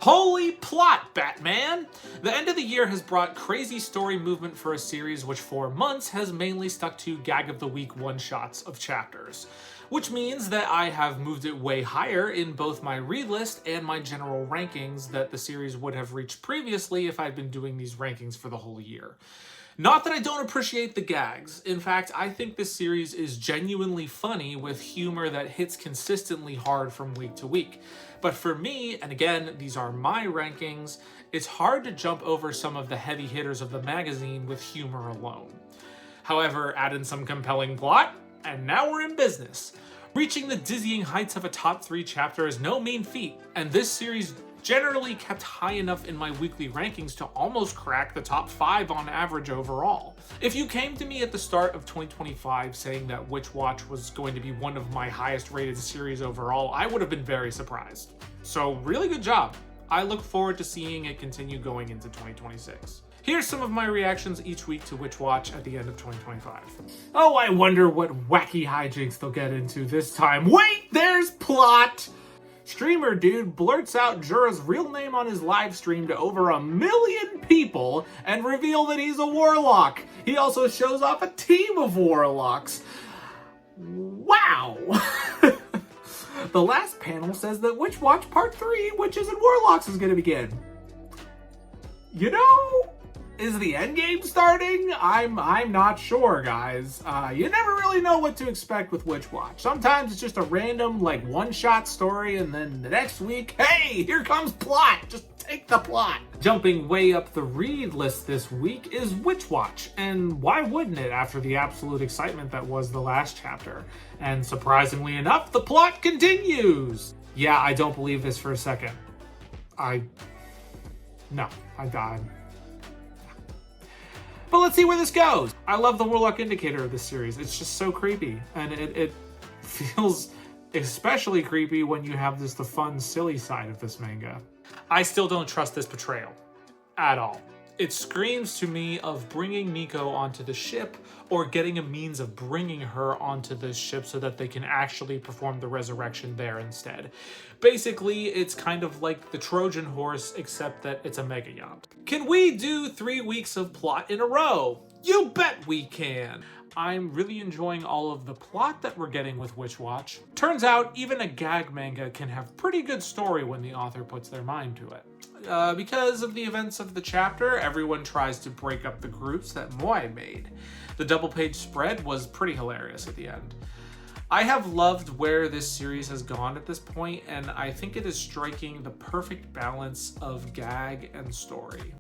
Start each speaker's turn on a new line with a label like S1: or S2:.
S1: Holy plot, Batman! The end of the year has brought crazy story movement for a series which for months has mainly stuck to gag of the week one-shots of chapters. Which means that I have moved it way higher in both my read list and my general rankings that the series would have reached previously if I'd been doing these rankings for the whole year. Not that I don't appreciate the gags. In fact, I think this series is genuinely funny with humor that hits consistently hard from week to week. But for me, and again, these are my rankings, it's hard to jump over some of the heavy hitters of the magazine with humor alone. However, add in some compelling plot, and now we're in business. Reaching the dizzying heights of a top 3 chapter is no mean feat, and this series generally kept high enough in my weekly rankings to almost crack the top 5 on average overall. If you came to me at the start of 2025 saying that Witch Watch was going to be one of my highest rated series overall, I would have been very surprised. So really good job. I look forward to seeing it continue going into 2026. Here's some of my reactions each week to Witch Watch at the end of 2025. Oh, I wonder what wacky hijinks they'll get into this time. Wait, there's plot! Streamer dude blurts out Jura's real name on his live stream to over 1 million people and reveal that he's a warlock. He also shows off a team of warlocks. Wow! The last panel says that Witch Watch Part 3, Witches and Warlocks, is going to begin. You know, is the endgame starting? I'm not sure, guys. You never really know what to expect with Witch Watch. Sometimes it's just a random, like, one-shot story, and then the next week, hey, here comes plot! Just take the plot! Jumping way up the read list this week is Witch Watch, and why wouldn't it after the absolute excitement that was the last chapter? And surprisingly enough, the plot continues! Yeah, I don't believe this for a second. No, I died. But let's see where this goes. I love the Warlock indicator of this series. It's just so creepy. And it feels especially creepy when you have the fun, silly side of this manga. I still don't trust this portrayal. At all. It screams to me of bringing Miko onto the ship or getting a means of bringing her onto this ship so that they can actually perform the resurrection there instead. Basically, it's kind of like the Trojan horse, except that it's a mega yacht. Can we do 3 weeks of plot in a row? You bet we can! I'm really enjoying all of the plot that we're getting with Witch Watch. Turns out, even a gag manga can have pretty good story when the author puts their mind to it. Because of the events of the chapter, everyone tries to break up the groups that Moai made. The double-page spread was pretty hilarious at the end. I have loved where this series has gone at this point, and I think it is striking the perfect balance of gag and story.